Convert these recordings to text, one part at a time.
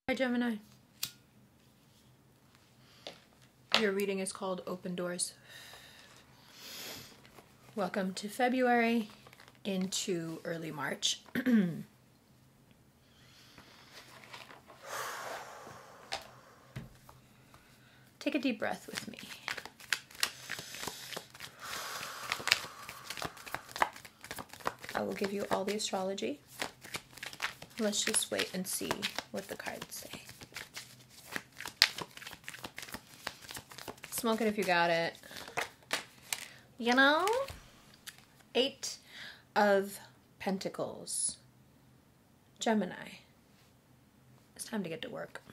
Hi Gemini. Your reading is called Open Doors. Welcome to February into early March. Take a deep breath with me. I will give you all the astrology. Let's just wait and see what the cards say. Smoke it if you got it. You know, 8 of Pentacles. Gemini. It's time to get to work.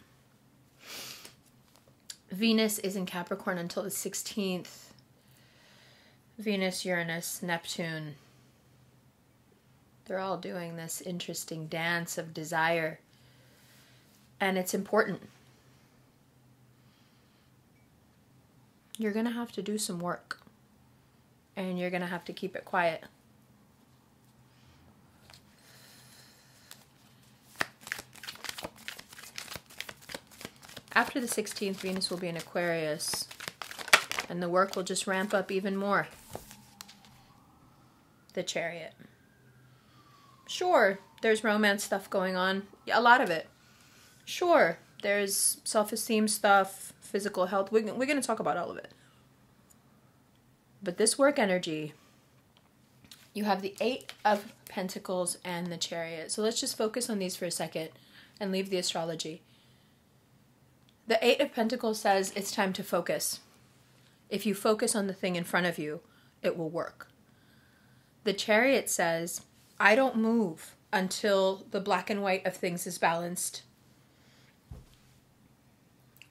Venus is in Capricorn until the 16th. Venus, Uranus, Neptune. They're all doing this interesting dance of desire. And it's important. You're going to have to do some work. And you're going to have to keep it quiet. After the 16th, Venus will be in Aquarius. And the work will just ramp up even more. The Chariot. Sure, there's romance stuff going on. A lot of it. Sure, there's self-esteem stuff, physical health. We're going to talk about all of it. But this work energy, you have the 8 of Pentacles and the Chariot. So let's just focus on these for a second and leave the astrology. The 8 of Pentacles says it's time to focus. If you focus on the thing in front of you, it will work. The Chariot says, I don't move until the black and white of things is balanced.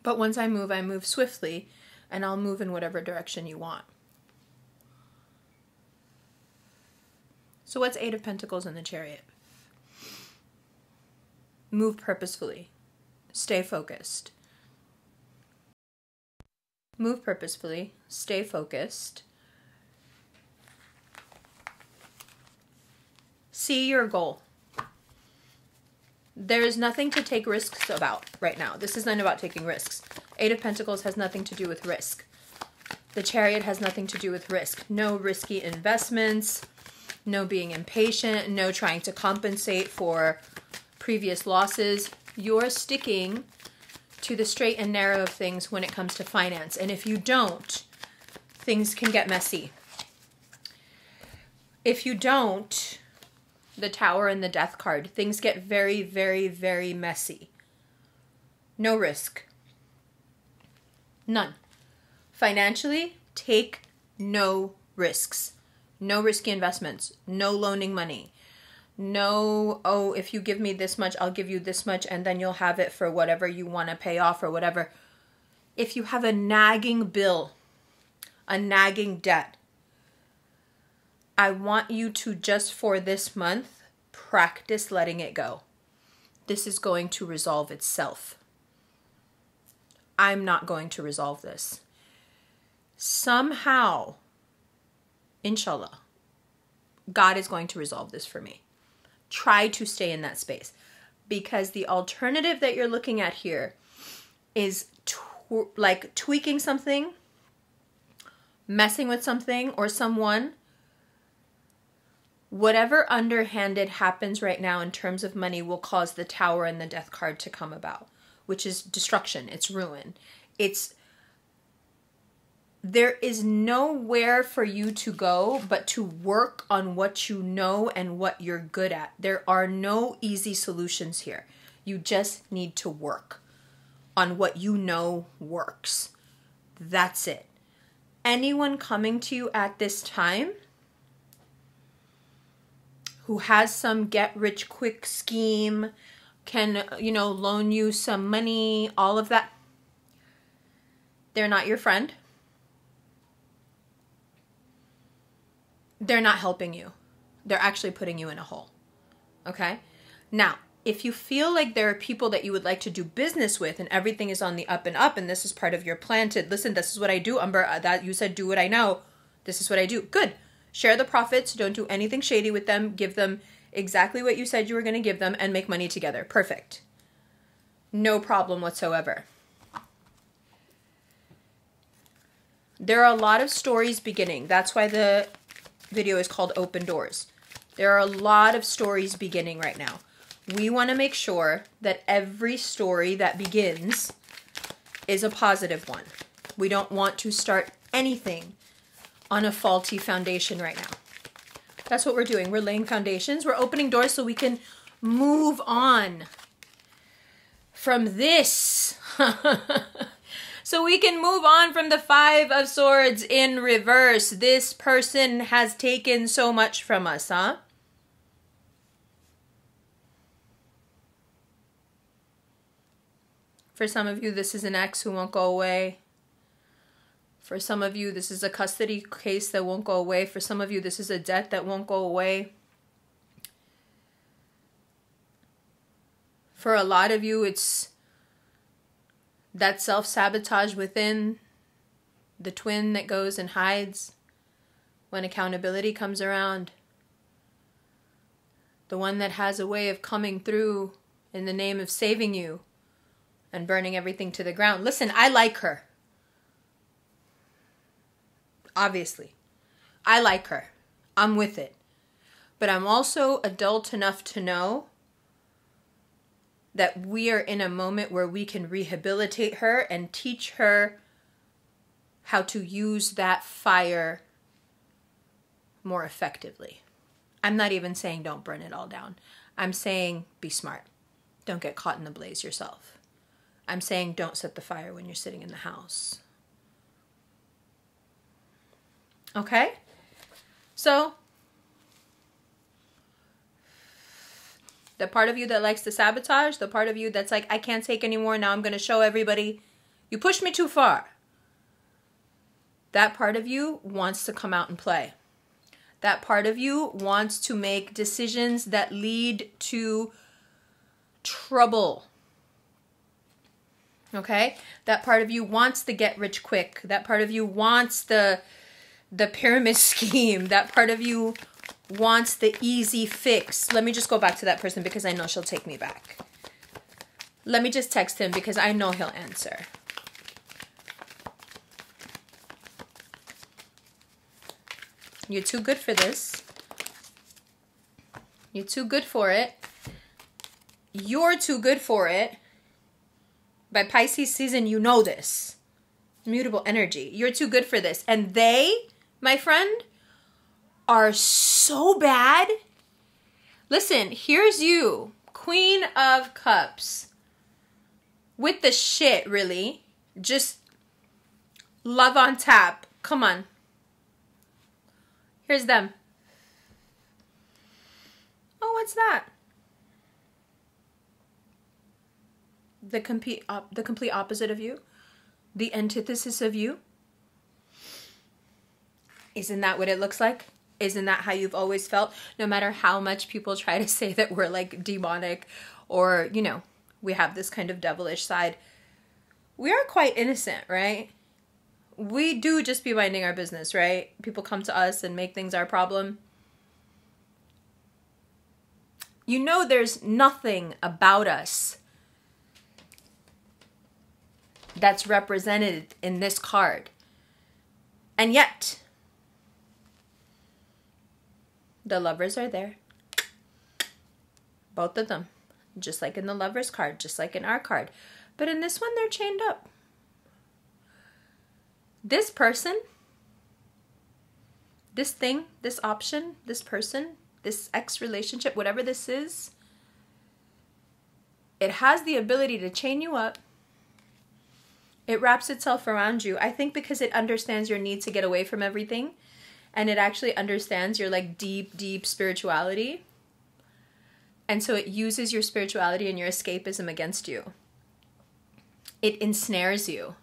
But once I move swiftly, and I'll move in whatever direction you want. So what's 8 of Pentacles in the Chariot? Move purposefully. Stay focused. Move purposefully. Stay focused. See your goal. There is nothing to take risks about right now. This is not about taking risks. 8 of Pentacles has nothing to do with risk. The Chariot has nothing to do with risk. No risky investments. No being impatient. No trying to compensate for previous losses. You're sticking to the straight and narrow of things when it comes to finance. And if you don't, things can get messy. If you don't, the Tower and the Death card, things get very, very, very messy. No risk. None. Financially, take no risks. No risky investments. No loaning money. No, oh, if you give me this much, I'll give you this much, and then you'll have it for whatever you want to pay off or whatever. If you have a nagging bill, a nagging debt, I want you to just for this month, practice letting it go. This is going to resolve itself. I'm not going to resolve this. Somehow, inshallah, God is going to resolve this for me. Try to stay in that space. Because the alternative that you're looking at here is like tweaking something, messing with something or someone. Whatever underhanded happens right now in terms of money will cause the Tower and the Death card to come about, which is destruction. It's ruin. There is nowhere for you to go but to work on what you know and what you're good at. There are no easy solutions here. You just need to work on what you know works. That's it. Anyone coming to you at this time who has some get-rich-quick scheme, can, loan you some money, all of that, they're not your friend. They're not helping you. They're actually putting you in a hole. Okay? Now, if you feel like there are people that you would like to do business with and everything is on the up and up and this is part of your plan to, listen, this is what I do, Umber, that you said do what I know. This is what I do. Good. Share the profits. Don't do anything shady with them. Give them exactly what you said you were going to give them and make money together. Perfect. No problem whatsoever. There are a lot of stories beginning. That's why the video is called Open Doors. There are a lot of stories beginning right now. We want to make sure that every story that begins is a positive one. We don't want to start anything on a faulty foundation right now. That's what we're doing. We're laying foundations. We're opening doors so we can move on from this. So we can move on from the Five of Swords in reverse. This person has taken so much from us, huh? For some of you, this is an ex who won't go away. For some of you, this is a custody case that won't go away. For some of you, this is a debt that won't go away. For a lot of you, it's that self-sabotage within, the twin that goes and hides when accountability comes around. The one that has a way of coming through in the name of saving you and burning everything to the ground. Listen, I like her. Obviously. I like her. I'm with it. But I'm also adult enough to know that we are in a moment where we can rehabilitate her and teach her how to use that fire more effectively. I'm not even saying don't burn it all down. I'm saying be smart. Don't get caught in the blaze yourself. I'm saying don't set the fire when you're sitting in the house. Okay? So, the part of you that likes to sabotage, the part of you that's like, I can't take anymore, now I'm going to show everybody, you pushed me too far. That part of you wants to come out and play. That part of you wants to make decisions that lead to trouble. Okay? That part of you wants the get rich quick. That part of you wants the pyramid scheme. That part of you wants the easy fix. Let me just go back to that person because I know she'll take me back. Let me just text him because I know he'll answer. You're too good for this. You're too good for it. You're too good for it. By Pisces season, you know this. Mutable energy. You're too good for this. And they, my friend, are so bad. Listen, here's you, Queen of Cups. With the shit, really. Just love on tap. Come on. Here's them. Oh, what's that? The complete opposite of you. The antithesis of you. Isn't that what it looks like? Isn't that how you've always felt? No matter how much people try to say that we're like demonic or, you know, we have this kind of devilish side. We are quite innocent, right? We do just be minding our business, right? People come to us and make things our problem. You know there's nothing about us that's represented in this card. And yet, the lovers are there. Both of them. Just like in the lovers card, just like in our card. But in this one, they're chained up. This person, this thing, this option, this person, this ex relationship, whatever this is, it has the ability to chain you up. It wraps itself around you. I think because it understands your need to get away from everything. And it actually understands your like deep, deep spirituality. And so it uses your spirituality and your escapism against you. It ensnares you.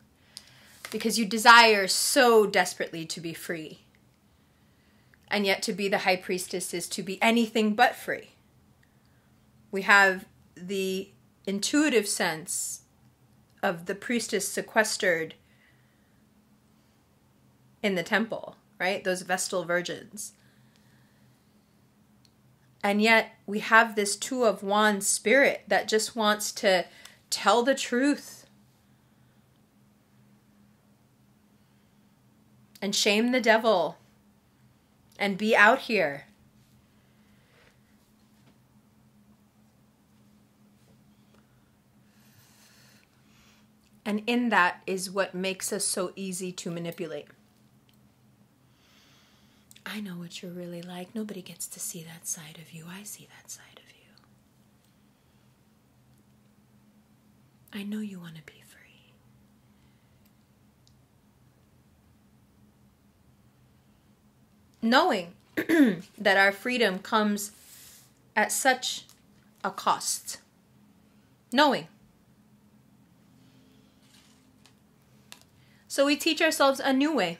Because you desire so desperately to be free. And yet to be the high priestess is to be anything but free. We have the intuitive sense of the priestess sequestered in the temple, right? Those Vestal virgins. And yet we have this Two of Wands spirit that just wants to Tell the truth. And shame the devil. And be out here. And in that is what makes us so easy to manipulate. I know what you're really like. Nobody gets to see that side of you. I see that side of you. I know you want to be free. Knowing that our freedom comes at such a cost. Knowing. So we teach ourselves a new way.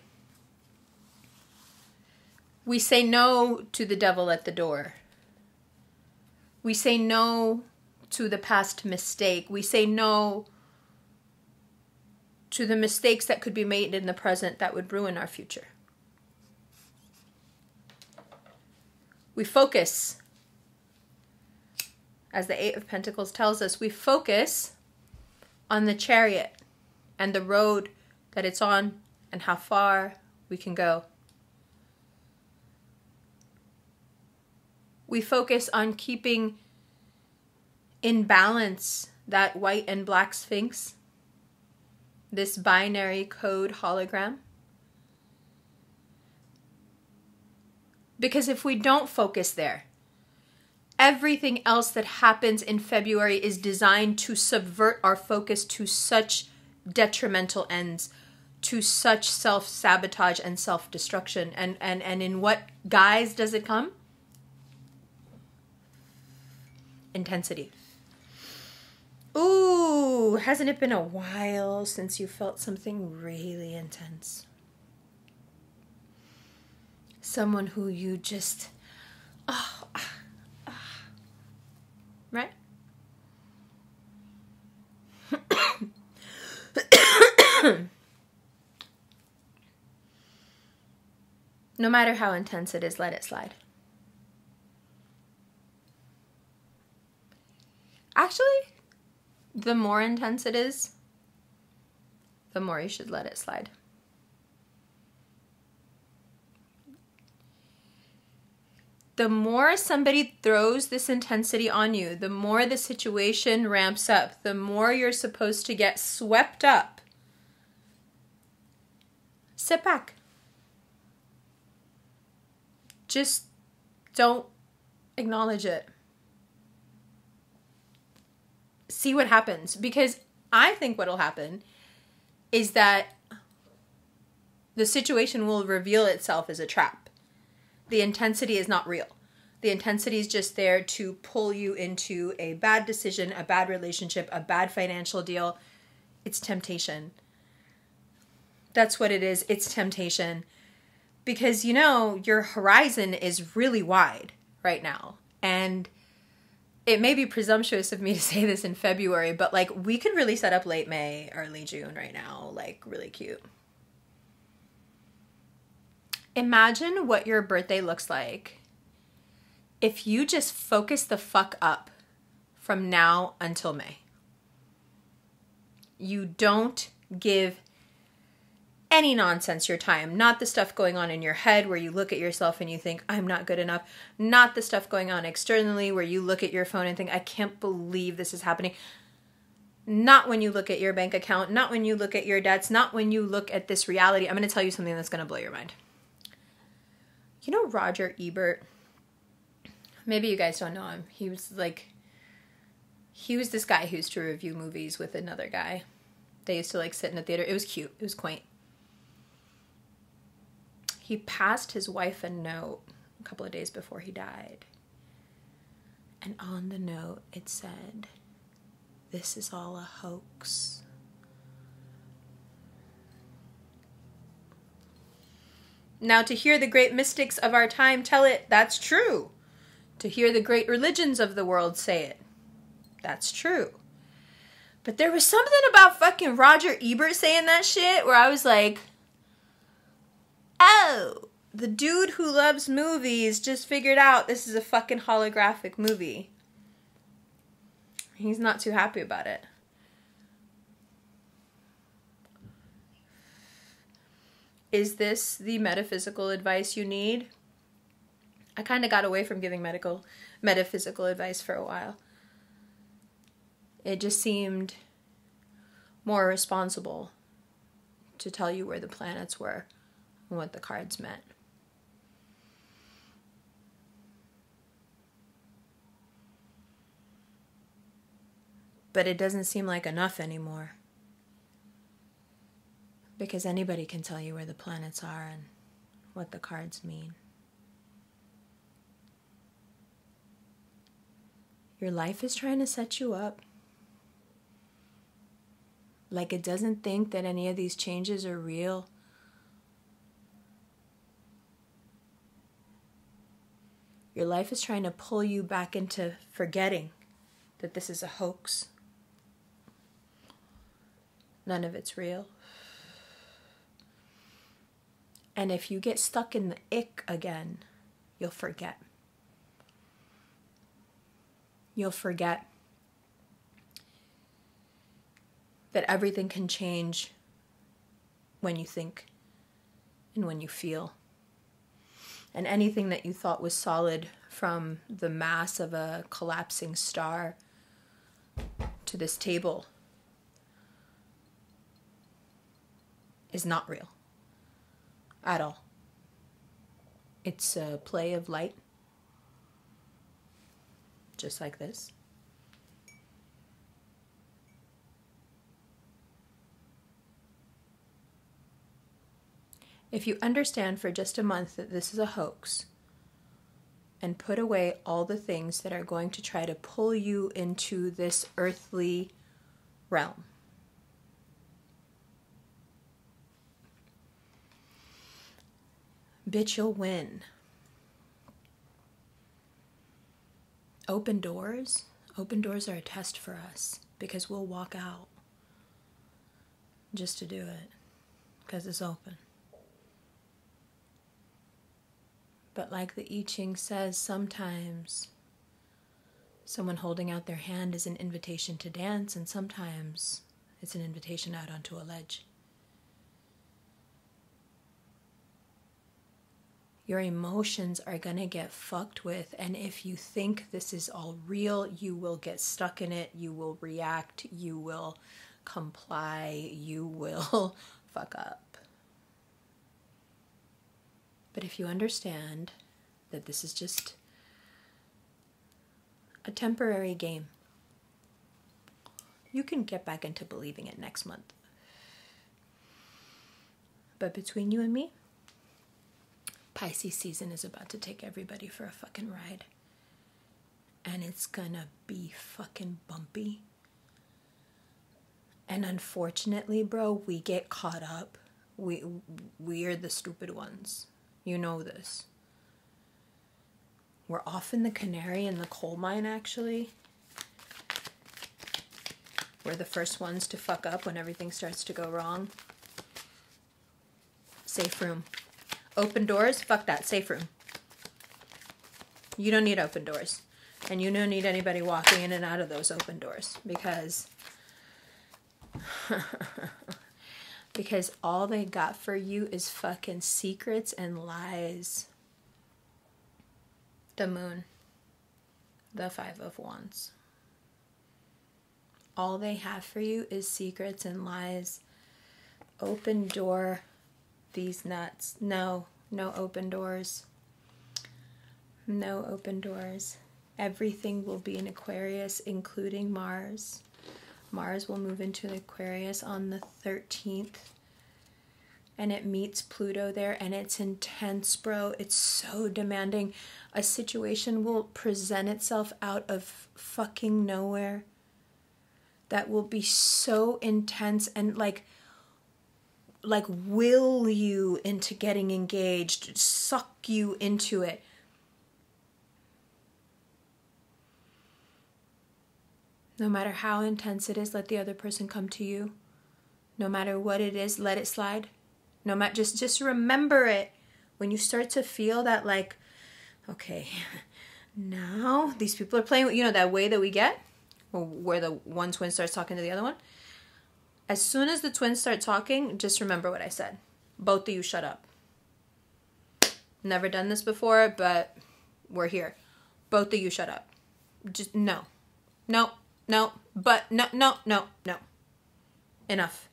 We say no to the devil at the door. We say no to the past mistake. We say no to the mistakes that could be made in the present that would ruin our future. We focus. As the Eight of Pentacles tells us, we focus on the chariot and the road that it's on and how far we can go. We focus on keeping in balance that white and black sphinx, this binary code hologram. Because if we don't focus there, everything else that happens in February is designed to subvert our focus to such detrimental ends, to such self-sabotage and self-destruction. And in what guise does it come? Intensity. Ooh, hasn't it been a while since you felt something really intense? Someone who you just, right? No matter how intense it is, let it slide. Actually, the more intense it is, the more you should let it slide. The more somebody throws this intensity on you, the more the situation ramps up, the more you're supposed to get swept up. Sit back. Just don't acknowledge it. See what happens. Because I think what'll happen is that the situation will reveal itself as a trap. The intensity is not real. The intensity is just there to pull you into a bad decision, a bad relationship, a bad financial deal. It's temptation. That's what it is. It's temptation. Because, you know, your horizon is really wide right now. And it may be presumptuous of me to say this in February, but like we could really set up late May, early June right now. Like really cute. Imagine what your birthday looks like if you just focus the fuck up from now until May. You don't give any nonsense your time. Not the stuff going on in your head where you look at yourself and you think, I'm not good enough. Not the stuff going on externally where you look at your phone and think, I can't believe this is happening. Not when you look at your bank account. Not when you look at your debts. Not when you look at this reality. I'm going to tell you something that's going to blow your mind. You know Roger Ebert? Maybe you guys don't know him. He was this guy who used to review movies with another guy. They used to like sit in a theater. It was cute. It was quaint. He passed his wife a note a couple of days before he died. And on the note, it said, "This is all a hoax." Now, to hear the great mystics of our time tell it, that's true. To hear the great religions of the world say it, that's true. But there was something about fucking Roger Ebert saying that shit where I was like, oh, the dude who loves movies just figured out this is a fucking holographic movie. He's not too happy about it. Is this the metaphysical advice you need? I kind of got away from giving metaphysical advice for a while. It just seemed more responsible to tell you where the planets were and what the cards meant. But it doesn't seem like enough anymore. Because anybody can tell you where the planets are and what the cards mean. Your life is trying to set you up. Like it doesn't think that any of these changes are real. Your life is trying to pull you back into forgetting that this is a hoax. None of it's real. And if you get stuck in the ick again, you'll forget. You'll forget that everything can change when you think and when you feel. And anything that you thought was solid, from the mass of a collapsing star to this table, is not real at all. It's a play of light, just like this. If you understand for just a month that this is a hoax, and put away all the things that are going to try to pull you into this earthly realm, bitch, you'll win. Open doors are a test for us, because we'll walk out just to do it, because it's open. But like the I Ching says, sometimes someone holding out their hand is an invitation to dance, and sometimes it's an invitation out onto a ledge. Your emotions are going to get fucked with, and if you think this is all real, you will get stuck in it, you will react, you will comply, you will fuck up. But if you understand that this is just a temporary game, you can get back into believing it next month. But between you and me, Pisces season is about to take everybody for a fucking ride. And it's gonna be fucking bumpy. And unfortunately, bro, we get caught up. We're the stupid ones. You know this. We're often the canary in the coal mine, actually. We're the first ones to fuck up when everything starts to go wrong. Safe room. Open doors? Fuck that. Safe room. You don't need open doors. And you don't need anybody walking in and out of those open doors. Because because all they got for you is fucking secrets and lies. The moon. The 5 of Wands. All they have for you is secrets and lies. Open door. These nuts. No open doors. No open doors. Everything will be in Aquarius, including Mars. Mars will move into Aquarius on the 13th. And it meets Pluto there, and it's intense, bro. It's so demanding. A situation will present itself out of fucking nowhere that will be so intense and like will you into getting engaged, suck you into it. No matter how intense it is, let the other person come to you. No matter what it is, let it slide. No matter, just remember it. When you start to feel that, like, okay, now these people are playing, you know, that way that we get, where the one twin starts talking to the other one. As soon as the twins start talking, just remember what I said. Both of you shut up. Never done this before, but we're here. Both of you shut up. Just no. No, no, but no, no, no, no. Enough.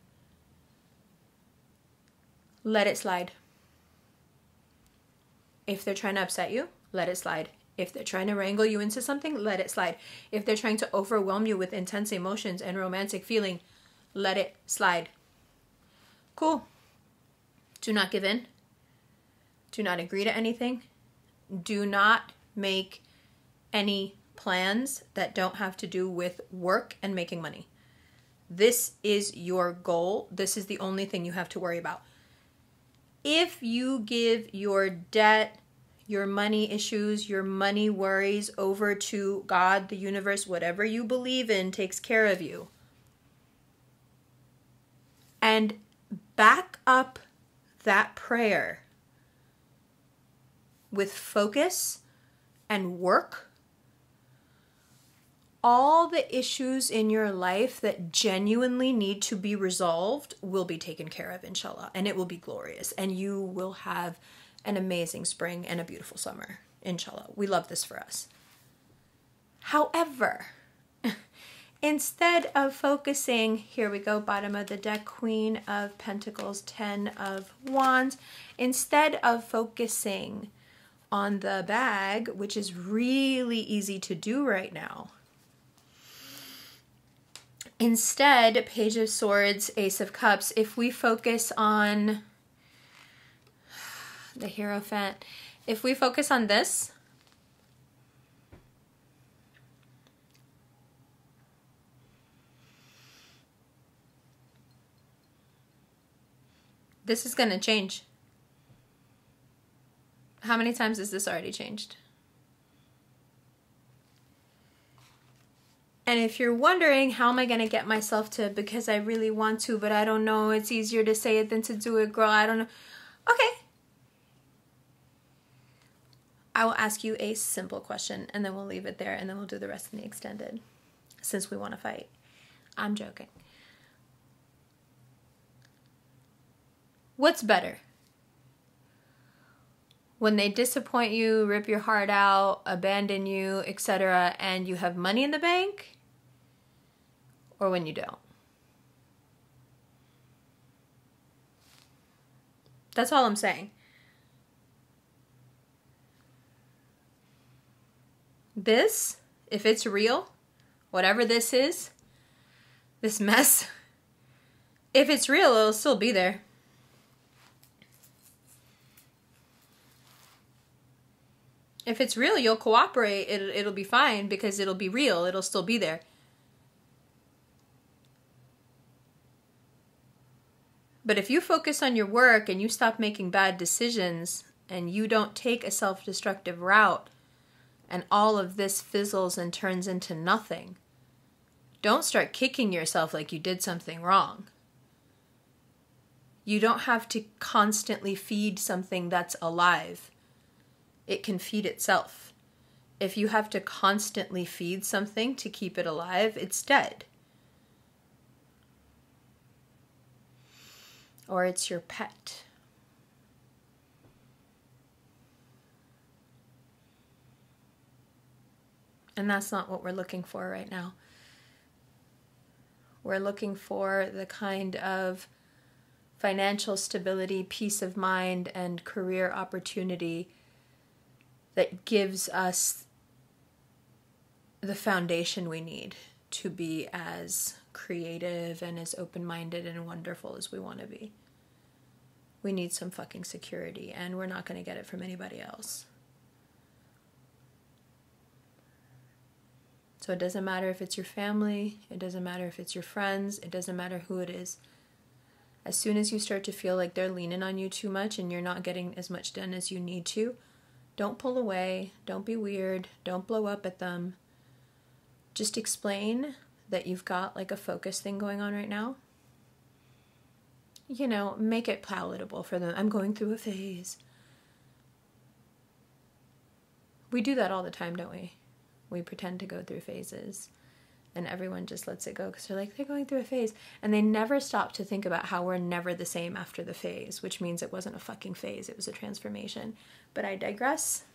Let it slide. If they're trying to upset you, let it slide. If they're trying to wrangle you into something, let it slide. If they're trying to overwhelm you with intense emotions and romantic feeling, let it slide. Cool. Do not give in. Do not agree to anything. Do not make any plans that don't have to do with work and making money. This is your goal. This is the only thing you have to worry about. If you give your debt, your money issues, your money worries over to God, the universe, whatever you believe in takes care of you, and back up that prayer with focus and work, all the issues in your life that genuinely need to be resolved will be taken care of, inshallah, and it will be glorious, and you will have an amazing spring and a beautiful summer, inshallah. We love this for us. However, instead of focusing, here we go, bottom of the deck, Queen of Pentacles, 10 of Wands, instead of focusing on the bag, which is really easy to do right now, instead, Page of Swords, Ace of Cups, if we focus on the Hierophant, if we focus on this, this is going to change. How many times has this already changed? And if you're wondering, how am I going to get myself to, because I really want to, but I don't know, it's easier to say it than to do it, girl, I don't know. Okay. I will ask you a simple question, and then we'll leave it there, and then we'll do the rest in the extended, since we want to fight. I'm joking. What's better? When they disappoint you, rip your heart out, abandon you, etc., and you have money in the bank? Or when you don't? That's all I'm saying. This, if it's real, whatever this is, this mess, if it's real, it'll still be there. If it's real, you'll cooperate. It'll be fine because it'll be real. It'll still be there. But if you focus on your work and you stop making bad decisions and you don't take a self-destructive route and all of this fizzles and turns into nothing, don't start kicking yourself like you did something wrong. You don't have to constantly feed something that's alive. It can feed itself. If you have to constantly feed something to keep it alive, it's dead. Or it's your pet. And that's not what we're looking for right now. We're looking for the kind of financial stability, peace of mind, and career opportunity that gives us the foundation we need to be as creative and as open-minded and wonderful as we want to be. We need some fucking security, and we're not going to get it from anybody else. So it doesn't matter if it's your family, it doesn't matter if it's your friends, it doesn't matter who it is. As soon as you start to feel like they're leaning on you too much and you're not getting as much done as you need to, don't pull away, don't be weird, don't blow up at them. Just explain that you've got like a focus thing going on right now. You know, make it palatable for them. I'm going through a phase. We do that all the time, don't we? We pretend to go through phases. And everyone just lets it go because they're like, they're going through a phase. And they never stop to think about how we're never the same after the phase, which means it wasn't a fucking phase. It was a transformation. But I digress.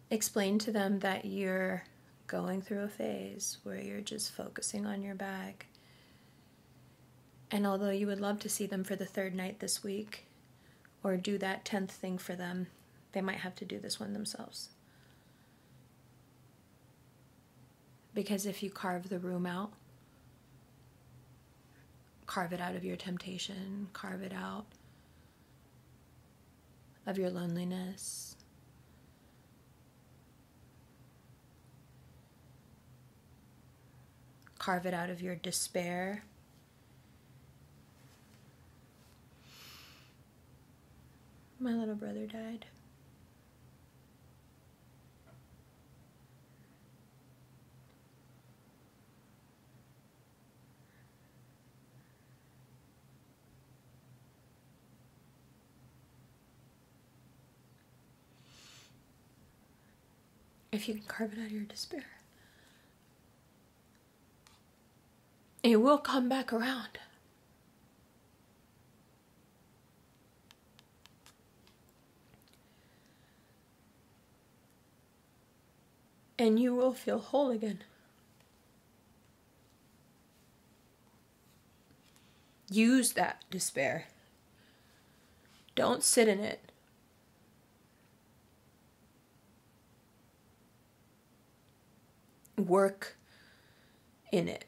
Explain to them that you're going through a phase where you're just focusing on your bag. And although you would love to see them for the 3rd night this week, or do that 10th thing for them, they might have to do this one themselves. Because if you carve the room out, carve it out of your temptation, carve it out of your loneliness, carve it out of your despair, my little brother died. If you can carve it out of your despair, it will come back around. And you will feel whole again. Use that despair. Don't sit in it. Work in it.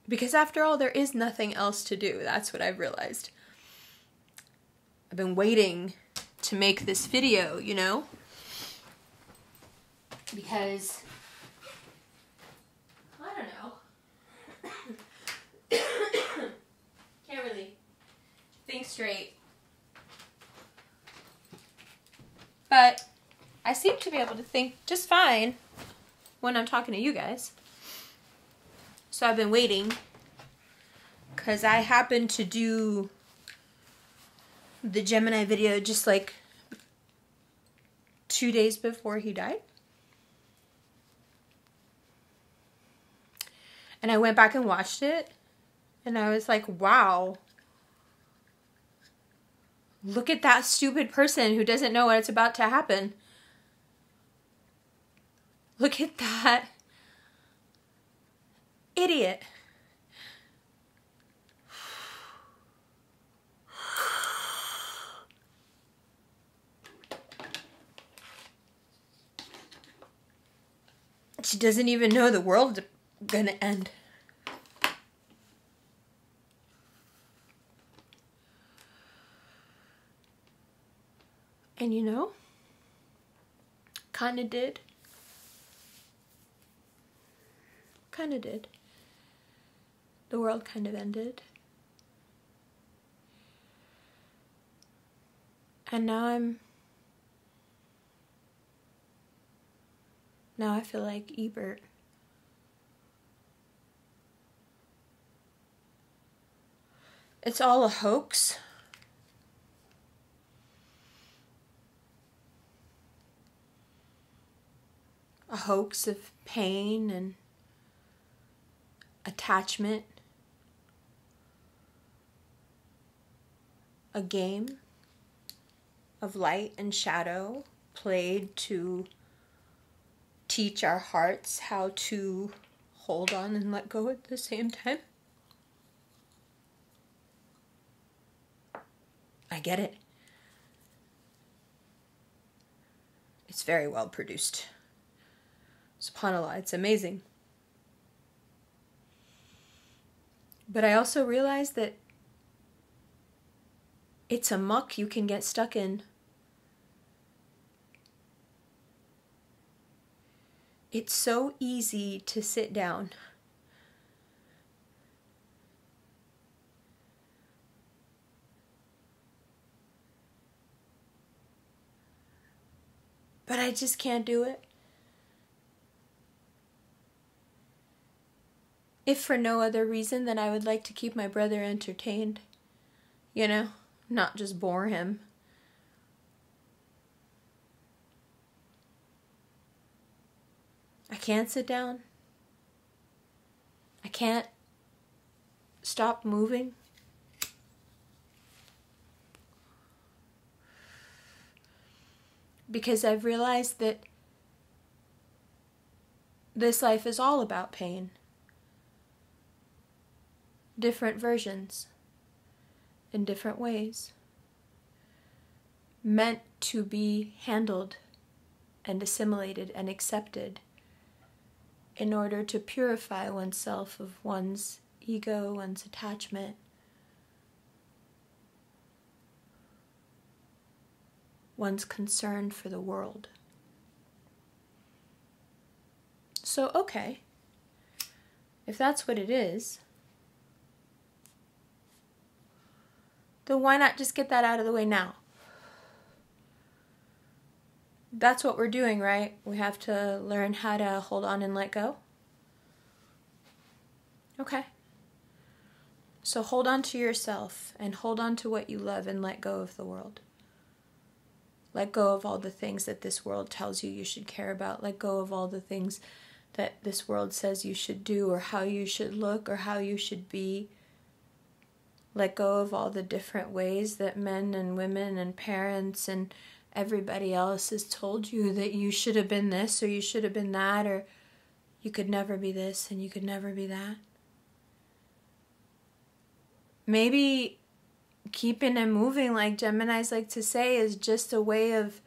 Because after all, there is nothing else to do. That's what I've realized. I've been waiting to make this video, you know? Because, I don't know. Can't really think straight. But I seem to be able to think just fine when I'm talking to you guys. So I've been waiting because I happened to do the Gemini video just like 2 days before he died. And I went back and watched it and I was like, wow. Look at that stupid person who doesn't know what's about to happen. Look at that idiot. She doesn't even know the world's gonna end. And you know, kinda did. Kinda did. The world kind of ended. And now I feel like Ebert. It's all a hoax. A hoax of pain and attachment. A game of light and shadow played to teach our hearts how to hold on and let go at the same time. I get it. It's very well produced. SubhanAllah, it's amazing. But I also realized that it's a muck you can get stuck in. It's so easy to sit down. But I just can't do it. If for no other reason than I would like to keep my brother entertained. You know, not just bore him. can't sit down. I can't stop moving. Because I've realized that this life is all about pain. Different versions, in different ways. Meant to be handled and assimilated and accepted in order to purify oneself of one's ego, one's attachment, one's concern for the world. So, okay, if that's what it is, then why not just get that out of the way now? That's what we're doing, right? We have to learn how to hold on and let go. Okay. So hold on to yourself and hold on to what you love and let go of the world. Let go of all the things that this world tells you should care about. Let go of all the things that this world says you should do or how you should look or how you should be. Let go of all the different ways that men and women and parents and everybody else has told you that you should have been this or you should have been that or you could never be this and you could never be that. Maybe keeping and moving, like Geminis like to say, is just a way of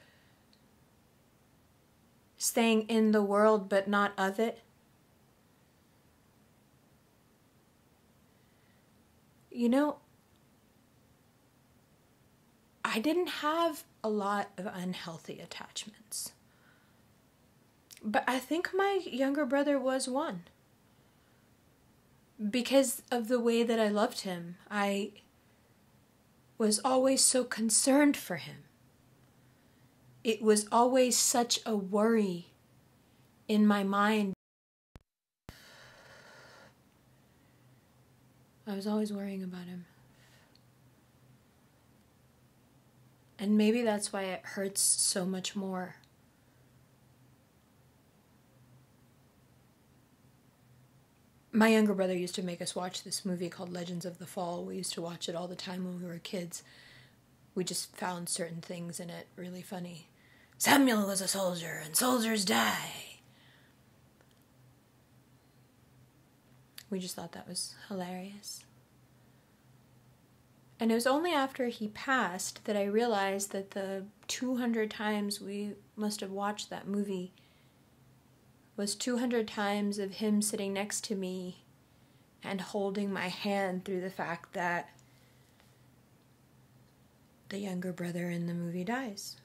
staying in the world but not of it. You know, I didn't have a lot of unhealthy attachments. But I think my younger brother was one. Because of the way that I loved him. I was always so concerned for him. It was always such a worry in my mind. I was always worrying about him. And maybe that's why it hurts so much more. My younger brother used to make us watch this movie called Legends of the Fall. We used to watch it all the time when we were kids. We just found certain things in it really funny. Samuel was a soldier, and soldiers die. We just thought that was hilarious. And it was only after he passed that I realized that the 200 times we must have watched that movie was 200 times of him sitting next to me and holding my hand through the fact that the younger brother in the movie dies.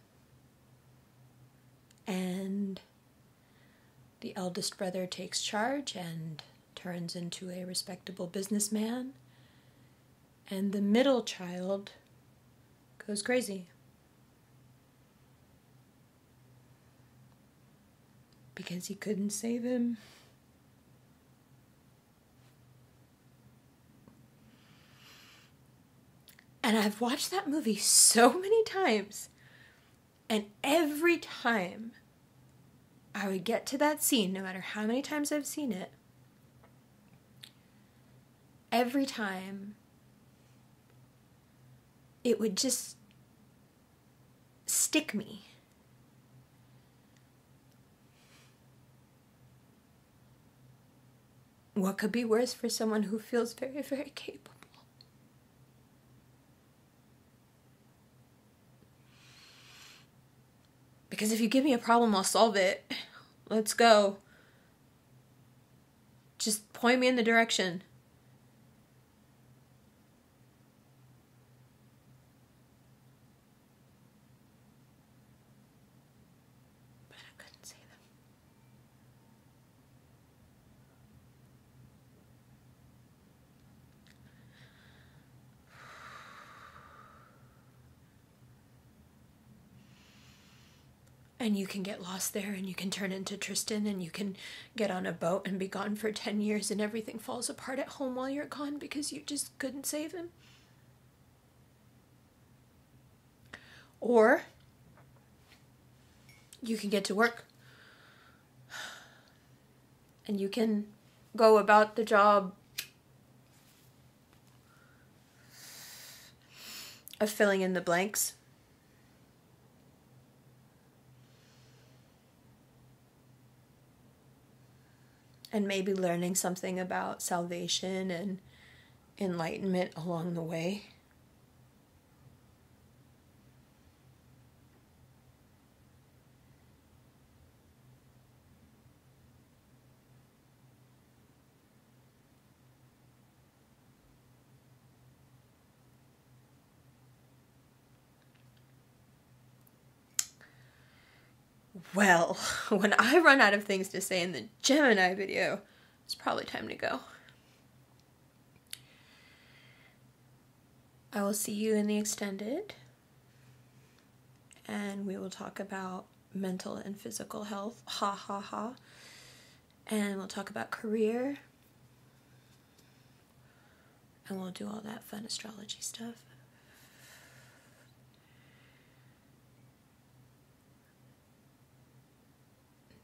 And the eldest brother takes charge and turns into a respectable businessman. And the middle child goes crazy. Because he couldn't save him. And I've watched that movie so many times. And every time I would get to that scene, no matter how many times I've seen it, every time it would just stick me. What could be worse for someone who feels very, very capable? Because if you give me a problem, I'll solve it. Let's go. Just point me in the direction. But I couldn't save him. And you can get lost there and you can turn into Tristan and you can get on a boat and be gone for 10 years and everything falls apart at home while you're gone because you just couldn't save him. Or you can get to work And you can go about the job of filling in the blanks. And maybe learning something about salvation and enlightenment along the way. Well, when I run out of things to say in the Gemini video, it's probably time to go. I will see you in the extended, and we will talk about mental and physical health, ha ha ha, and we'll talk about career, and we'll do all that fun astrology stuff.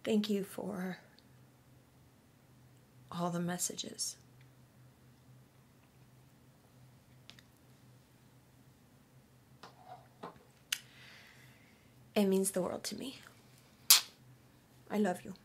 Thank you for all the messages. It means the world to me. I love you.